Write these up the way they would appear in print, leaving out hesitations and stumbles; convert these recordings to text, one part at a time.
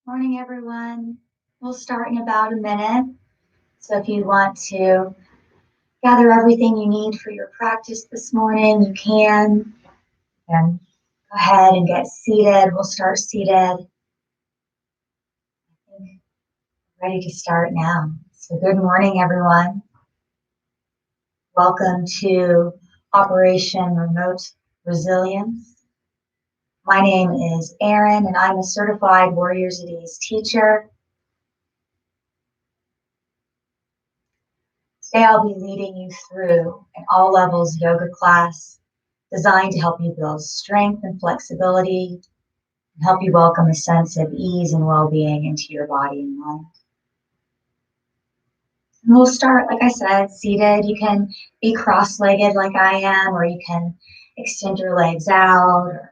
Morning, everyone. We'll start in about a minute. So if you want to gather everything you need for your practice this morning, you can. And go ahead and get seated. We'll start seated. Ready to start now. So good morning, everyone. Welcome to Operation Remote Resilience. My name is Aron, and I'm a certified Warriors of Ease teacher. Today I'll be leading you through an all levels yoga class designed to help you build strength and flexibility and help you welcome a sense of ease and well-being into your body and mind. And we'll start, like I said, seated. You can be cross-legged like I am, or you can extend your legs out or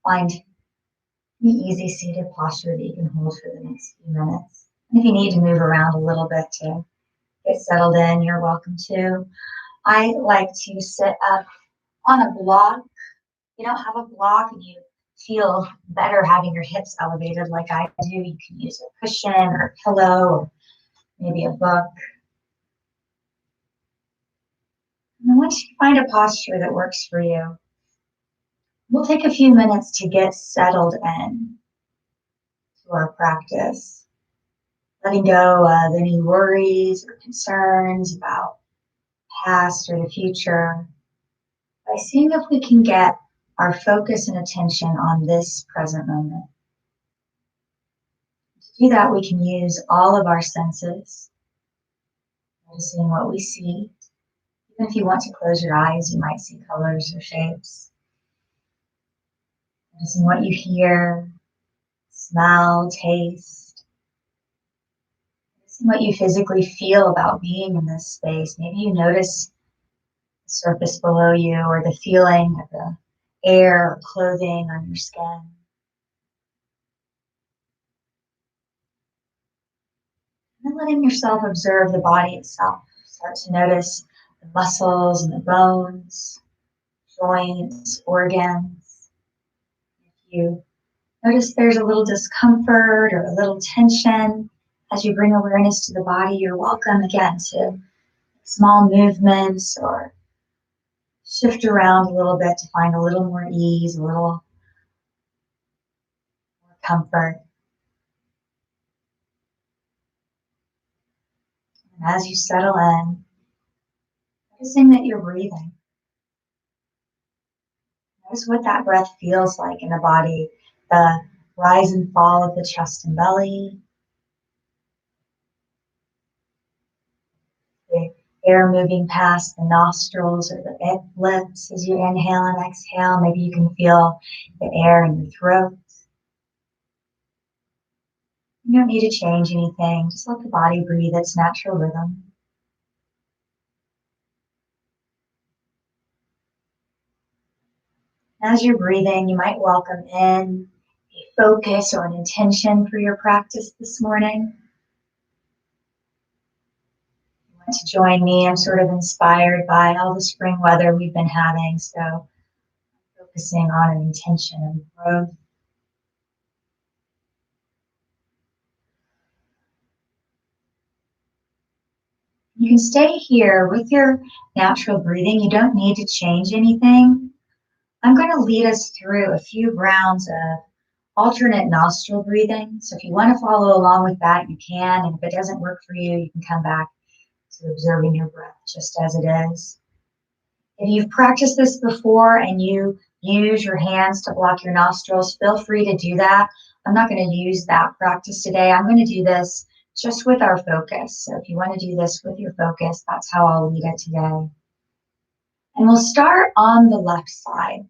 find an easy seated posture that you can hold for the next few minutes. And if you need to move around a little bit to get settled in, you're welcome to. I like to sit up on a block. You don't have a block and you feel better having your hips elevated like I do, you can use a cushion or a pillow or maybe a book. And then once you find a posture that works for you, we'll take a few minutes to get settled in to our practice, letting go of any worries or concerns about past or the future by seeing if we can get our focus and attention on this present moment. To do that, we can use all of our senses, noticing what we see. Even if you want to close your eyes, you might see colors or shapes. Noticing what you hear, smell, taste. Noticing what you physically feel about being in this space. Maybe you notice the surface below you or the feeling of the air or clothing on your skin. And then letting yourself observe the body itself. Start to notice the muscles and the bones, joints, organs. If you notice there's a little discomfort or a little tension as you bring awareness to the body, you're welcome again to small movements or shift around a little bit to find a little more ease, a little more comfort. And as you settle in, noticing that you're breathing. Notice what that breath feels like in the body, the rise and fall of the chest and belly, the air moving past the nostrils or the lips as you inhale and exhale. Maybe you can feel the air in your throat. You don't need to change anything. Just let the body breathe its natural rhythm. As you're breathing, you might welcome in a focus or an intention for your practice this morning. If you want to join me, I'm sort of inspired by all the spring weather we've been having, so focusing on an intention of growth. You can stay here with your natural breathing. You don't need to change anything. I'm going to lead us through a few rounds of alternate nostril breathing. So if you want to follow along with that, you can. And if it doesn't work for you, you can come back to observing your breath just as it is. If you've practiced this before and you use your hands to block your nostrils, feel free to do that. I'm not going to use that practice today. I'm going to do this just with our focus. So if you want to do this with your focus, that's how I'll lead it today. And we'll start on the left side.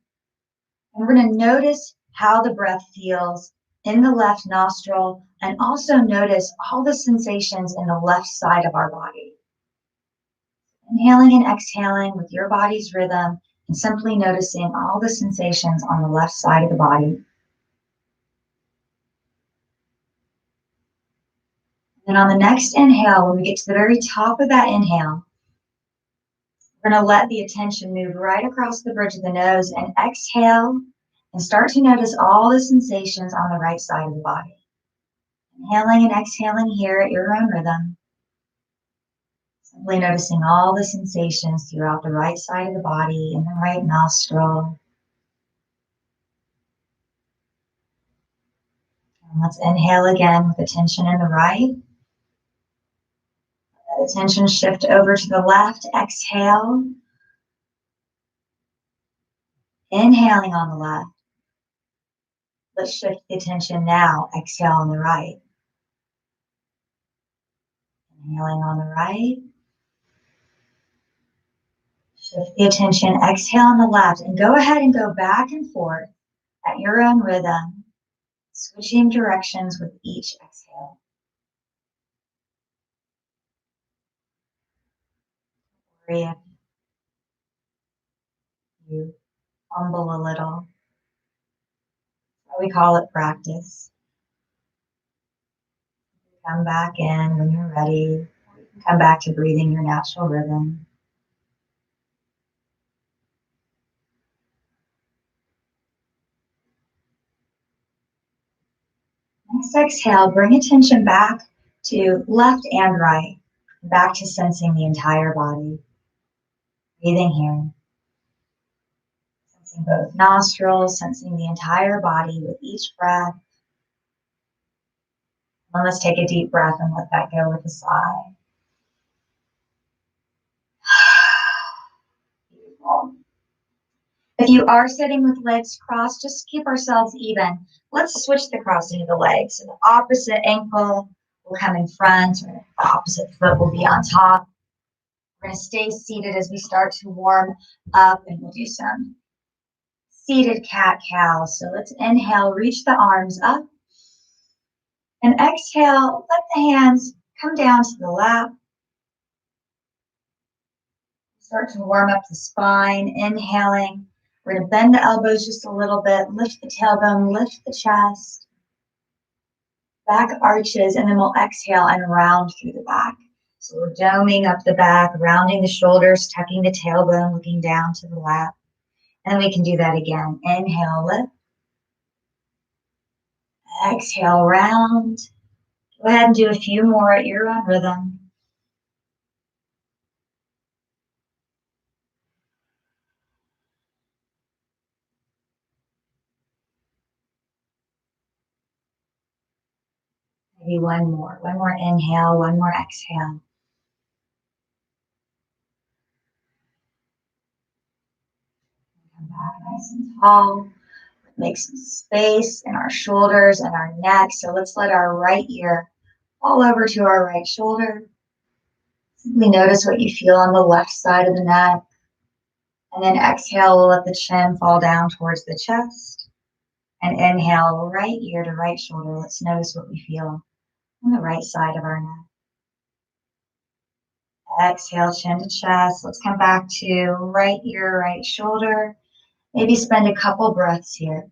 And we're going to notice how the breath feels in the left nostril and also notice all the sensations in the left side of our body. Inhaling and exhaling with your body's rhythm and simply noticing all the sensations on the left side of the body. And on the next inhale, when we get to the very top of that inhale, we're going to let the attention move right across the bridge of the nose and exhale and start to notice all the sensations on the right side of the body. Inhaling and exhaling here at your own rhythm. Simply noticing all the sensations throughout the right side of the body and the right nostril. And let's inhale again with attention in the right. Let attention shift over to the left. Exhale. Inhaling on the left. Let's shift the attention now. Exhale on the right. Inhaling on the right. Shift the attention. Exhale on the left. And go ahead and go back and forth at your own rhythm, switching directions with each exhale. Worry if you fumble a little. We call it practice. Come back in when you're ready. Come back to breathing your natural rhythm. Next exhale, bring attention back to left and right, back to sensing the entire body. Breathing here, sensing both nostrils, sensing the entire body with each breath. And let's take a deep breath and let that go with a sigh. Beautiful. If you are sitting with legs crossed, just keep ourselves even. Let's switch the crossing of the legs. So the opposite ankle will come in front, or the opposite foot will be on top. We're going to stay seated as we start to warm up, and we'll do some seated cat-cow. So let's inhale, reach the arms up, and exhale, let the hands come down to the lap. Start to warm up the spine, inhaling. We're going to bend the elbows just a little bit, lift the tailbone, lift the chest, back arches, and then we'll exhale and round through the back. So we're doming up the back, rounding the shoulders, tucking the tailbone, looking down to the lap. And we can do that again. Inhale, lift. Exhale, round. Go ahead and do a few more at your own rhythm. Maybe one more inhale, one more exhale. Come back nice and tall. Make some space in our shoulders and our neck. So let's let our right ear fall over to our right shoulder. Simply notice what you feel on the left side of the neck. And then exhale, we'll let the chin fall down towards the chest. And inhale, right ear to right shoulder. Let's notice what we feel on the right side of our neck. Exhale, chin to chest. Let's come back to right ear, right shoulder. Maybe spend a couple breaths here.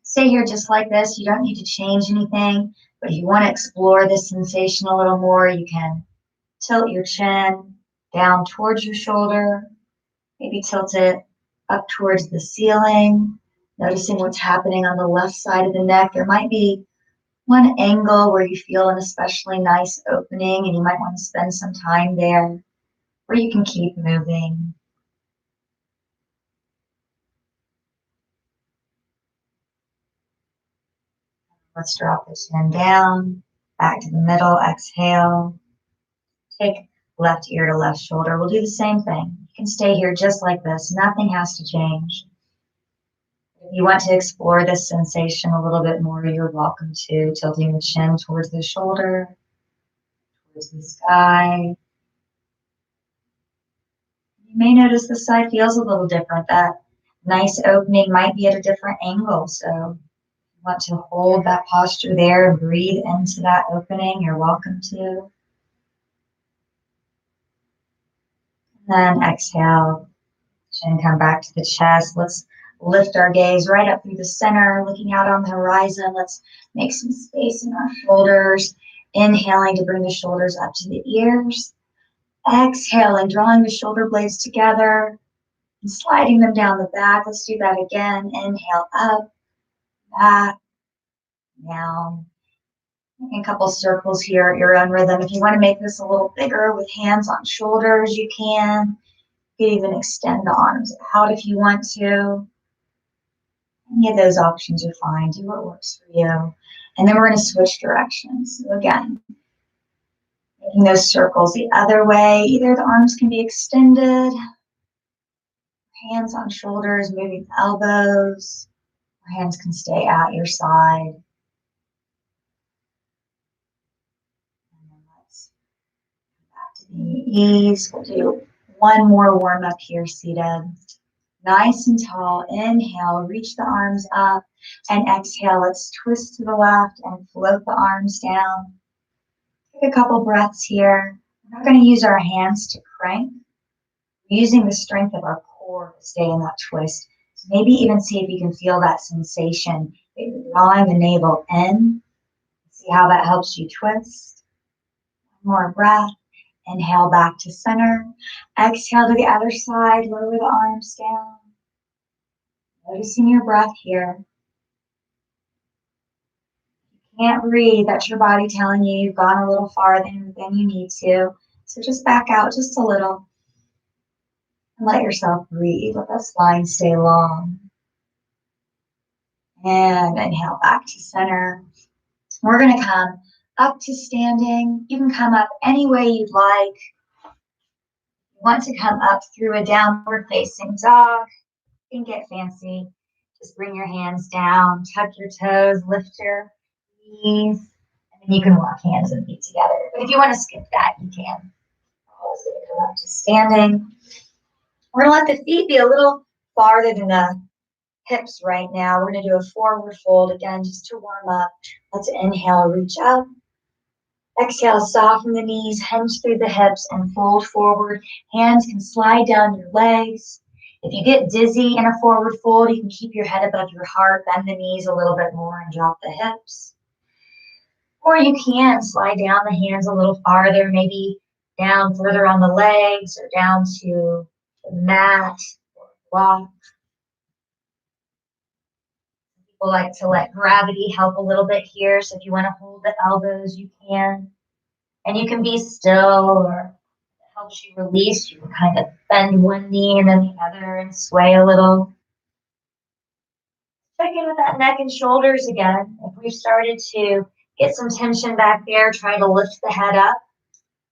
Stay here just like this. You don't need to change anything, but if you want to explore this sensation a little more, you can tilt your chin down towards your shoulder. Maybe tilt it up towards the ceiling, noticing what's happening on the left side of the neck. There might be one angle where you feel an especially nice opening and you might want to spend some time there, or you can keep moving. Let's drop the chin down, back to the middle, exhale. Take left ear to left shoulder. We'll do the same thing. You can stay here just like this. Nothing has to change. If you want to explore this sensation a little bit more, you're welcome to, tilting the chin towards the shoulder, towards the sky. You may notice this side feels a little different. That nice opening might be at a different angle. So if you want to hold that posture there and breathe into that opening, you're welcome to. And then exhale, chin come back to the chest. Let's lift our gaze right up through the center, looking out on the horizon. Let's make some space in our shoulders. Inhaling to bring the shoulders up to the ears. Exhaling, drawing the shoulder blades together and sliding them down the back. Let's do that again. Inhale up, back, down. A couple circles here at your own rhythm. If you want to make this a little bigger with hands on shoulders, you can. You can even extend the arms out if you want to. Any of those options are fine. Do what works for you. And then we're going to switch directions. So again, making those circles the other way. Either the arms can be extended, hands on shoulders, moving elbows, or hands can stay at your side. And then let's come back to the ease. We'll do one more warm up here, seated. Nice and tall. Inhale, reach the arms up. And exhale, let's twist to the left and float the arms down. Take a couple breaths here. We're not going to use our hands to crank. We're using the strength of our core to stay in that twist. So maybe even see if you can feel that sensation. Maybe drawing the navel in. See how that helps you twist. One more breath. Inhale back to center. Exhale to the other side. Lower the arms down. Noticing your breath here. Can't breathe, that's your body telling you you've gone a little farther than you need to. So just back out just a little and let yourself breathe. Let that spine stay long. And inhale back to center. We're going to come up to standing. You can come up any way you'd like. You want to come up through a downward facing dog. You can get fancy. Just bring your hands down, tuck your toes, lift your knees. You can walk hands and feet together. But if you want to skip that, you can. Always going to come up to standing. We're going to let the feet be a little farther than the hips right now. We're going to do a forward fold again just to warm up. Let's inhale, reach up. Exhale, soften the knees, hinge through the hips, and fold forward. Hands can slide down your legs. If you get dizzy in a forward fold, you can keep your head above your heart, bend the knees a little bit more, and drop the hips. Or you can slide down the hands a little farther, maybe down further on the legs or down to the mat or block. People like to let gravity help a little bit here. So if you want to hold the elbows, you can. And you can be still, or it helps you release. You can kind of bend one knee and then the other and sway a little. Check in with that neck and shoulders again. If we've started to get some tension back there, trying to lift the head up,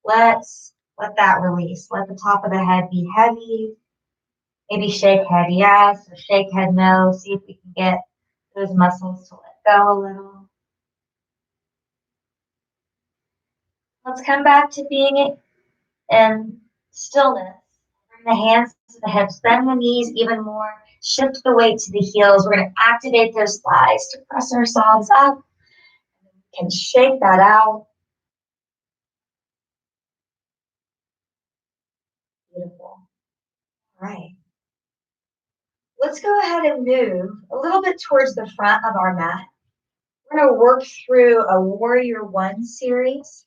let's let that release. Let the top of the head be heavy. Maybe shake head yes or shake head no. See if we can get those muscles to let go a little. Let's come back to being in stillness. Bring the hands to the hips, bend the knees even more. Shift the weight to the heels. We're going to activate those thighs to press ourselves up. We can shake that out. Beautiful. All right. Let's go ahead and move a little bit towards the front of our mat. We're going to work through a Warrior One series.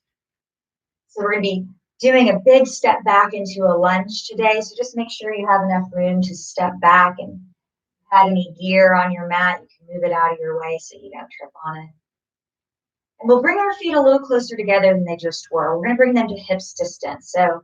So we're going to be doing a big step back into a lunge today. So just make sure you have enough room to step back, and if you had any gear on your mat, you can move it out of your way so you don't trip on it. And we'll bring our feet a little closer together than they just were. We're going to bring them to hips distance. So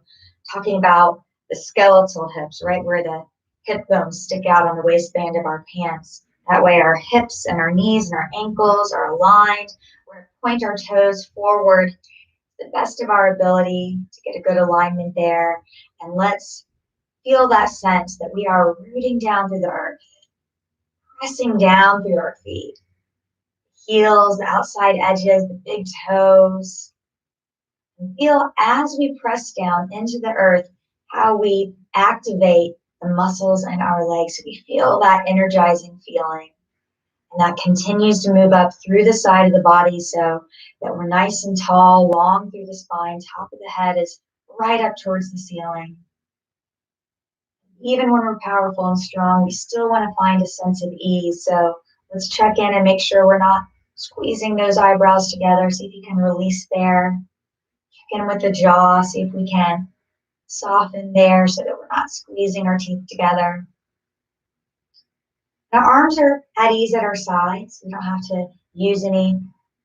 talking about the skeletal hips, right where the hip bones stick out on the waistband of our pants. That way our hips and our knees and our ankles are aligned. We're going to point our toes forward to the best of our ability to get a good alignment there. And let's feel that sense that we are rooting down through the earth, pressing down through our feet. Heels, the outside edges, the big toes. And feel as we press down into the earth how we activate the muscles in our legs. So we feel that energizing feeling. And that continues to move up through the side of the body so that we're nice and tall, long through the spine. Top of the head is right up towards the ceiling. Even when we're powerful and strong, we still want to find a sense of ease. So let's check in and make sure we're not squeezing those eyebrows together. See if you can release there. Check in with the jaw. See if we can soften there so that we're not squeezing our teeth together. Now, arms are at ease at our sides. We don't have to use any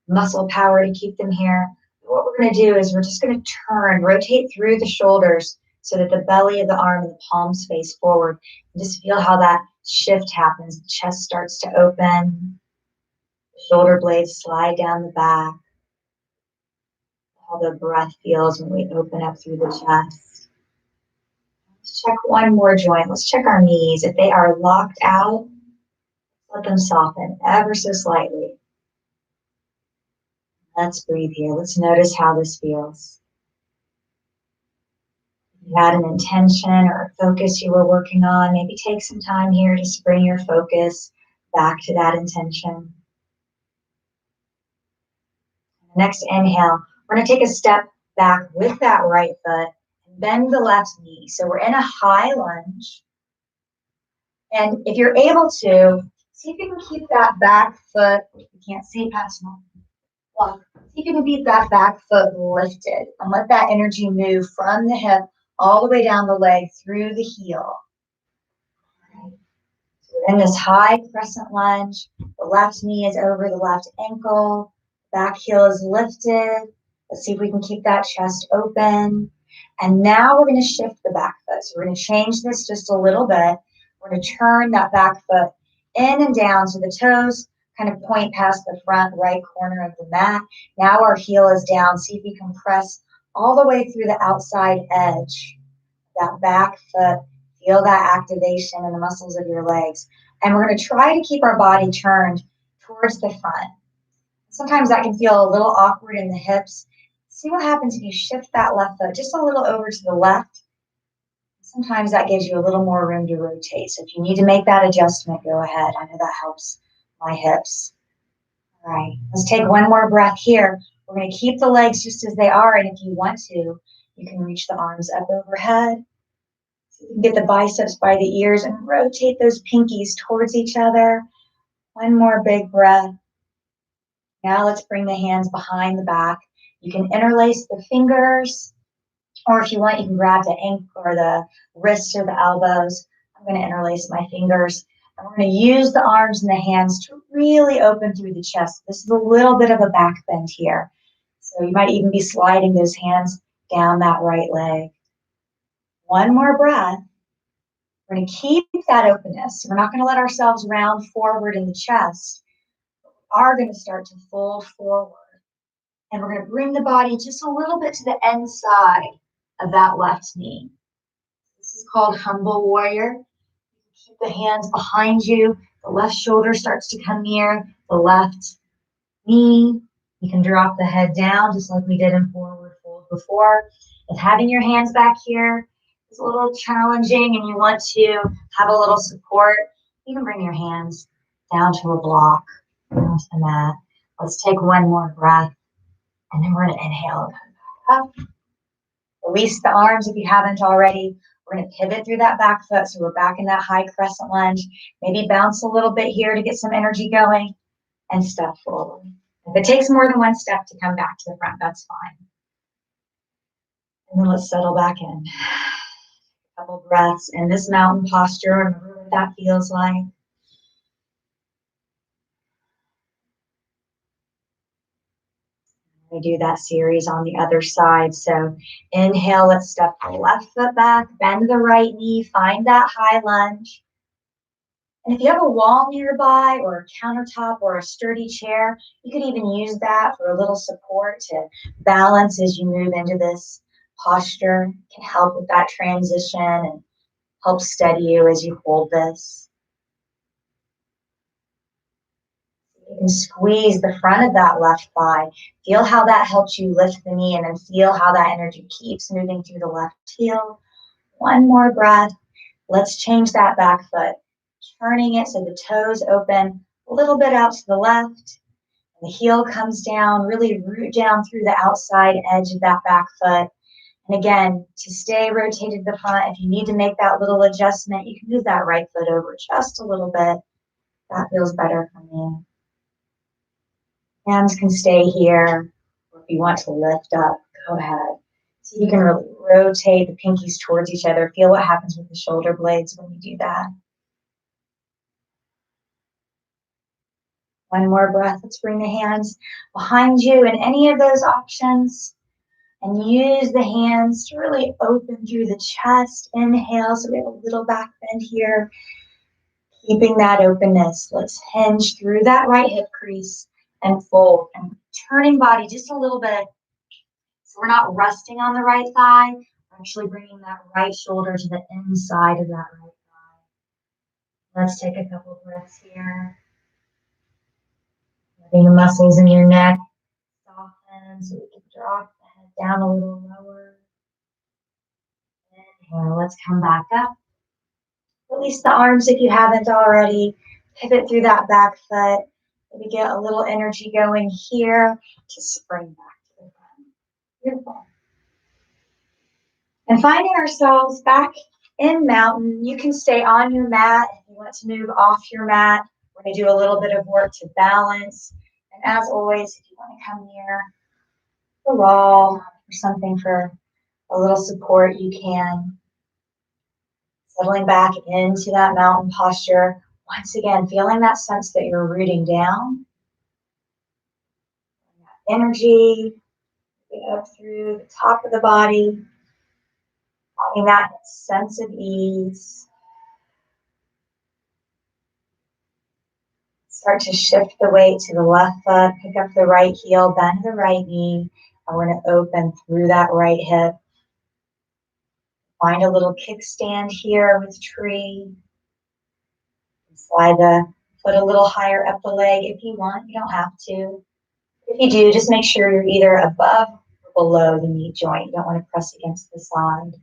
muscle power to keep them here. What we're going to do is we're just going to rotate through the shoulders so that the belly of the arm and the palms face forward. And just feel how that shift happens. The chest starts to open. The shoulder blades slide down the back. How the breath feels when we open up through the chest. Let's check one more joint. Let's check our knees. If they are locked out, let them soften ever so slightly. Let's breathe here. Let's notice how this feels. If you had an intention or a focus you were working on, maybe take some time here to bring your focus back to that intention. Next inhale, we're going to take a step back with that right foot and bend the left knee. So we're in a high lunge. And if you're able to, see if you can keep that back foot, you can't see past my block. See if you can keep that back foot lifted and let that energy move from the hip all the way down the leg through the heel. So we're in this high crescent lunge. The left knee is over the left ankle. Back heel is lifted. Let's see if we can keep that chest open. And now we're going to shift the back foot. So we're going to change this just a little bit. We're going to turn that back foot in and down so the toes kind of point past the front right corner of the mat. Now our heel is down. See if you can press all the way through the outside edge. That back foot. Feel that activation in the muscles of your legs. And we're going to try to keep our body turned towards the front. Sometimes that can feel a little awkward in the hips. See what happens if you shift that left foot just a little over to the left. Sometimes that gives you a little more room to rotate. So if you need to make that adjustment, go ahead. I know that helps my hips. All right, let's take one more breath here. We're going to keep the legs just as they are. And if you want to, you can reach the arms up overhead. So you can get the biceps by the ears and rotate those pinkies towards each other. One more big breath. Now let's bring the hands behind the back. You can interlace the fingers, or if you want, you can grab the ankle or the wrists or the elbows. I'm going to interlace my fingers. And we're going to use the arms and the hands to really open through the chest. This is a little bit of a back bend here. So you might even be sliding those hands down that right leg. One more breath. We're going to keep that openness. We're not going to let ourselves round forward in the chest. We are going to start to fold forward. And we're going to bring the body just a little bit to the inside of that left knee. This is called humble warrior. Keep the hands behind you. The left shoulder starts to come near the left knee. You can drop the head down just like we did in forward fold before. If having your hands back here is a little challenging and you want to have a little support, you can bring your hands down to a block, down to the mat. Let's take one more breath. And then we're going to inhale and come back up. Release the arms if you haven't already. We're going to pivot through that back foot. So we're back in that high crescent lunge. Maybe bounce a little bit here to get some energy going and step forward. If it takes more than one step to come back to the front, that's fine. And then let's settle back in. A couple breaths in this mountain posture. Remember what that feels like. We do that series on the other side. So inhale, let's step the left foot back, bend the right knee, find that high lunge. And if you have a wall nearby or a countertop or a sturdy chair, you could even use that for a little support to balance as you move into this posture. It can help with that transition and help steady you as you hold this. You can squeeze the front of that left thigh. Feel how that helps you lift the knee and then feel how that energy keeps moving through the left heel. One more breath. Let's change that back foot. Turning it so the toes open a little bit out to the left. And the heel comes down, really root down through the outside edge of that back foot. And again, to stay rotated to the front, if you need to make that little adjustment, you can move that right foot over just a little bit. That feels better for me. Hands can stay here, or if you want to lift up, go ahead. So you can really rotate the pinkies towards each other. Feel what happens with the shoulder blades when you do that. One more breath. Let's bring the hands behind you in any of those options. And use the hands to really open through the chest. Inhale, so we have a little back bend here. Keeping that openness. Let's hinge through that right hip crease and fold. And turning body just a little bit. So we're not resting on the right thigh. We're actually bringing that right shoulder to the inside of that right thigh. Let's take a couple breaths here. Letting the muscles in your neck soften so we can drop the head down a little lower. Inhale, let's come back up. Release the arms if you haven't already. Pivot through that back foot. Maybe get a little energy going here to spring back to the front. Beautiful. And finding ourselves back in mountain, you can stay on your mat. If you want to move off your mat, we're going to do a little bit of work to balance. And as always, if you want to come near the wall or something for a little support, you can. Settling back into that mountain posture. Once again, feeling that sense that you're rooting down. That energy up through the top of the body. Finding that sense of ease. Start to shift the weight to the left foot. Pick up the right heel, bend the right knee. And we're going to open through that right hip. Find a little kickstand here with tree. Slide the foot a little higher up the leg if you want. You don't have to. If you do, just make sure you're either above or below the knee joint. You don't want to press against the side.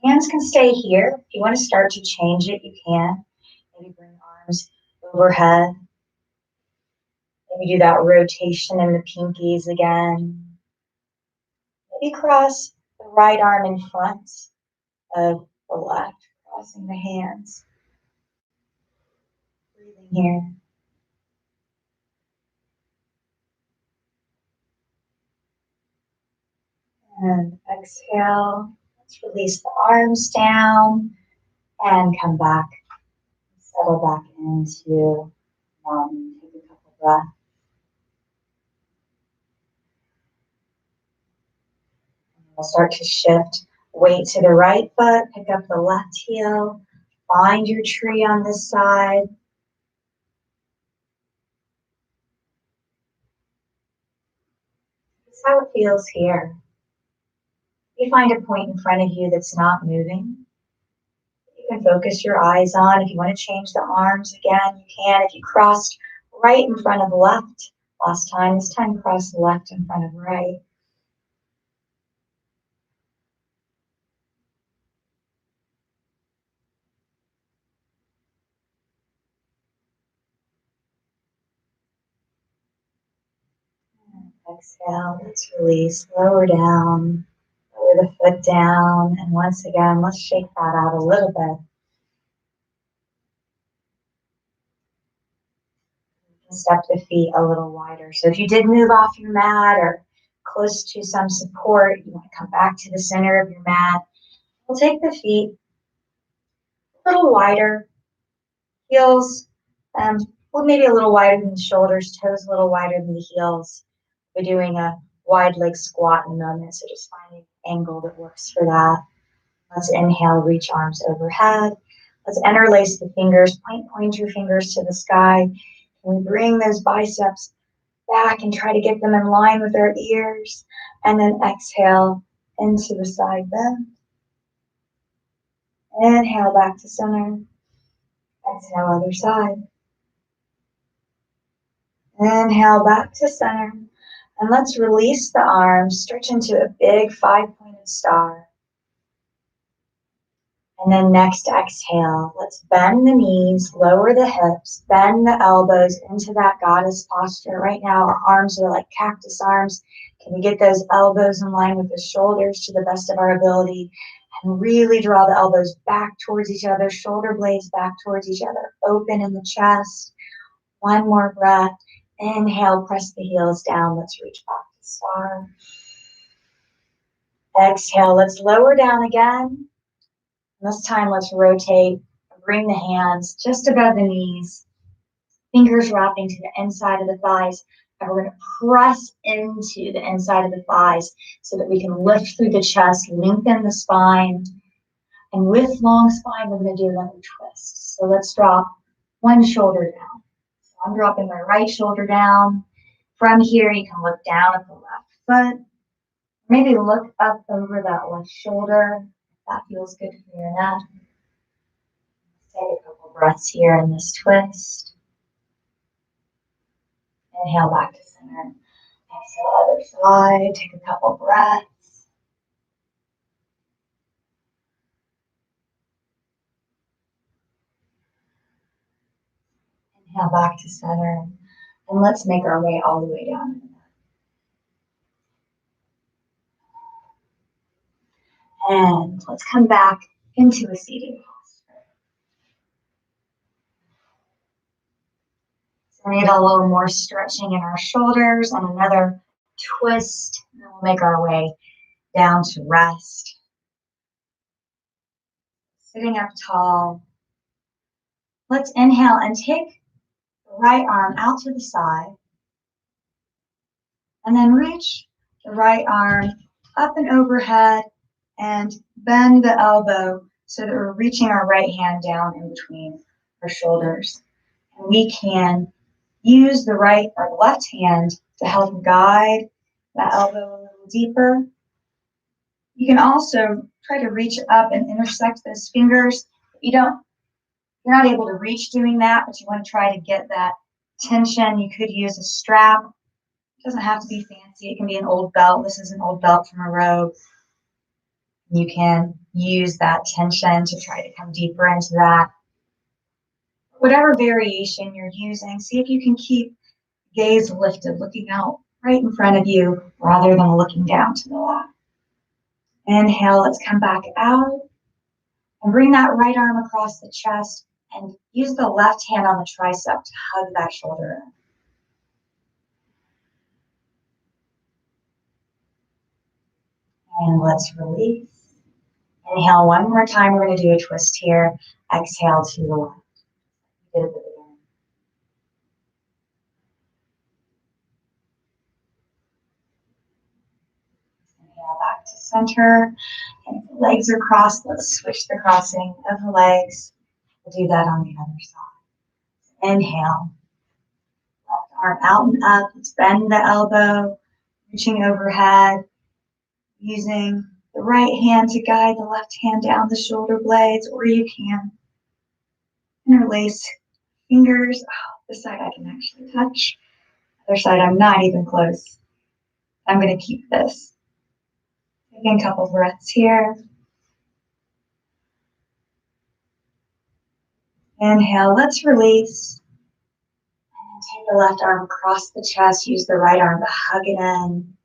Hands can stay here. If you want to start to change it, you can. Maybe bring arms overhead. Maybe do that rotation in the pinkies again. Maybe cross the right arm in front of the left, crossing the hands. Breathing here. And exhale. Let's release the arms down and come back. Settle back into mountain. Take a couple breaths. We'll start to shift weight to the right foot. Pick up the left heel. Find your tree on this side. This is how it feels here. You find a point in front of you that's not moving. You can focus your eyes on. If you want to change the arms again, you can. If you crossed right in front of left last time, this time cross left in front of right. Exhale, let's release, lower down, lower the foot down, and once again, let's shake that out a little bit. Step the feet a little wider. So if you did move off your mat or close to some support, you want to come back to the center of your mat. We'll take the feet a little wider, heels, well, maybe a little wider than the shoulders, toes a little wider than the heels. We're doing a wide leg squat in a moment, so just finding an angle that works for that. Let's inhale, reach arms overhead. Let's interlace the fingers, point your fingers to the sky. And we bring those biceps back and try to get them in line with our ears. And then exhale into the side bend. Inhale back to center. Exhale other side. Inhale back to center. And let's release the arms, stretch into a big 5-pointed star. And then next exhale, let's bend the knees, lower the hips, bend the elbows into that goddess posture. Right now, our arms are like cactus arms. Can we get those elbows in line with the shoulders to the best of our ability? And really draw the elbows back towards each other, shoulder blades back towards each other, open in the chest. One more breath. Inhale, press the heels down. Let's reach back to star. Exhale, let's lower down again. This time, let's rotate. Bring the hands just above the knees. Fingers wrapping to the inside of the thighs. And we're going to press into the inside of the thighs so that we can lift through the chest, lengthen the spine. And with long spine, we're going to do another twist. So let's drop one shoulder down. So I'm dropping my right shoulder down. From here, you can look down at the left foot. Maybe look up over that left shoulder. If that feels good for your neck. Take a couple breaths here in this twist. Inhale back to center. Exhale, other side. Take a couple breaths. Inhale back to center. And let's make our way all the way down. And let's come back into a seated posture. So we need a little more stretching in our shoulders and another twist. And then we'll make our way down to rest. Sitting up tall. Let's inhale and take the right arm out to the side. And then reach the right arm up and overhead and bend the elbow so that we're reaching our right hand down in between our shoulders. And we can use the right or the left hand to help guide that elbow a little deeper. You can also try to reach up and intersect those fingers. You're not able to reach doing that, but you want to try to get that tension. You could use a strap. It doesn't have to be fancy. It can be an old belt. This is an old belt from a robe. You can use that tension to try to come deeper into that. Whatever variation you're using, see if you can keep gaze lifted, looking out right in front of you rather than looking down to the left. Inhale, let's come back out and bring that right arm across the chest and use the left hand on the tricep to hug that shoulder in. And let's release. Inhale one more time. We're going to do a twist here. Exhale to the left. We did it at the beginning. Inhale back to center. And if the legs are crossed, let's switch the crossing of the legs. We'll do that on the other side. Inhale. Left arm out and up. Let's bend the elbow, reaching overhead, using the right hand to guide the left hand down the shoulder blades, or you can interlace fingers. Oh, this side I can actually touch. Other side I'm not even close. I'm going to keep this. Taking a couple breaths here. Inhale, let's release. And take the left arm across the chest. Use the right arm to hug it in.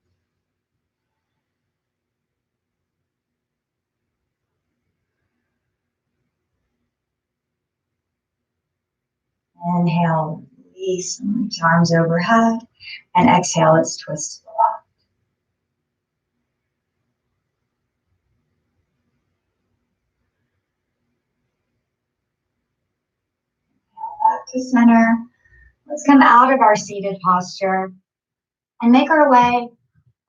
Inhale, release, and reach arms overhead. And exhale, let's twist to the left. Back to center. Let's come out of our seated posture and make our way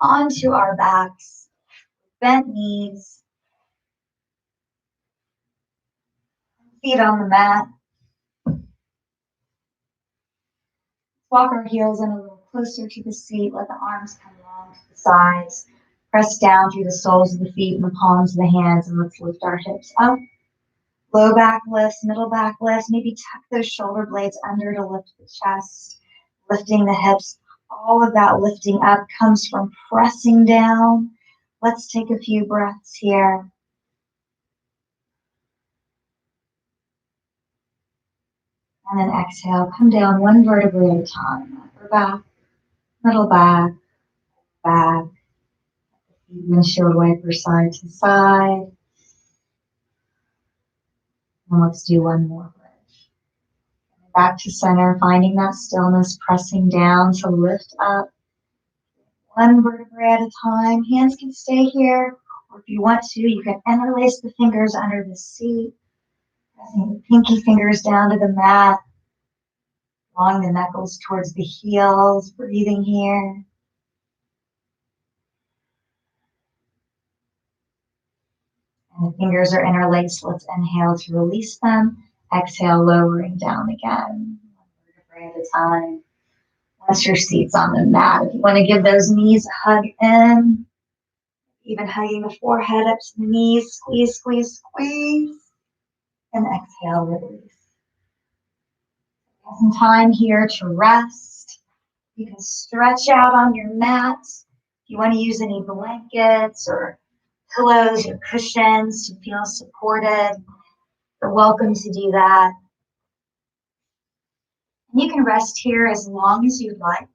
onto our backs, bent knees, feet on the mat. Walk our heels in a little closer to the seat. Let the arms come along to the sides. Press down through the soles of the feet and the palms of the hands, and let's lift our hips up. Low back lifts, middle back lifts. Maybe tuck those shoulder blades under to lift the chest, lifting the hips. All of that lifting up comes from pressing down. Let's take a few breaths here. And then exhale, come down one vertebrae at a time. Upper back, middle back, back. Windshield wiper side to side. And let's do one more bridge. Back to center, finding that stillness, pressing down to lift up. One vertebrae at a time. Hands can stay here, or if you want to, you can interlace the fingers under the seat. Pressing the pinky fingers down to the mat. Drawing the knuckles towards the heels, breathing here. And the fingers are interlaced. Let's inhale to release them. Exhale, lowering down again. One vertebrae at a time. Once your seat's on the mat, if you want to give those knees a hug in, even hugging the forehead up to the knees, squeeze, squeeze, squeeze. And exhale, release. Have some time here to rest. You can stretch out on your mat. If you want to use any blankets or pillows or cushions to feel supported, you're welcome to do that. And you can rest here as long as you'd like.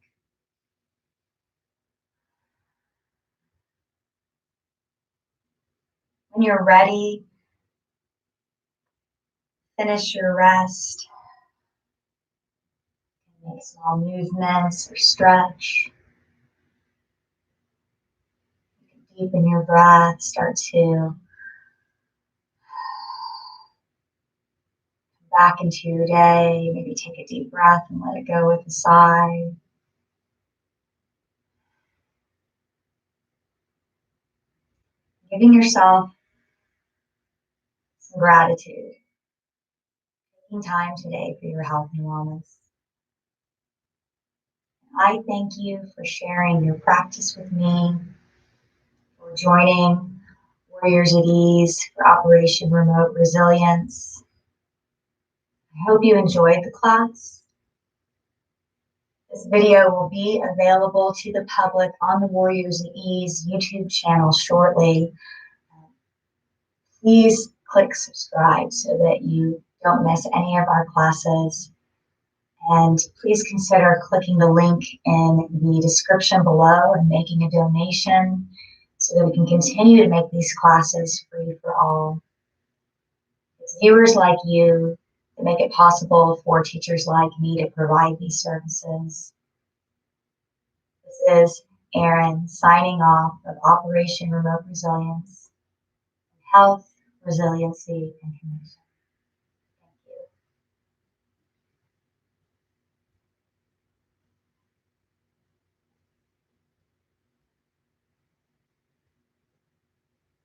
When you're ready, finish your rest. Make small movements or stretch. You can deepen your breath, start to come back into your day. Maybe take a deep breath and let it go with a sigh. Giving yourself some gratitude. Taking time today for your health and wellness. I thank you for sharing your practice with me, for joining Warriors at Ease for Operation Remote Resilience. I hope you enjoyed the class. This video will be available to the public on the Warriors at Ease YouTube channel shortly. Please click subscribe so that you don't miss any of our classes. And please consider clicking the link in the description below and making a donation so that we can continue to make these classes free for all. It's viewers like you that make it possible for teachers like me to provide these services. This is Aron signing off of Operation Remote Resilience, Health, Resiliency, and Connection.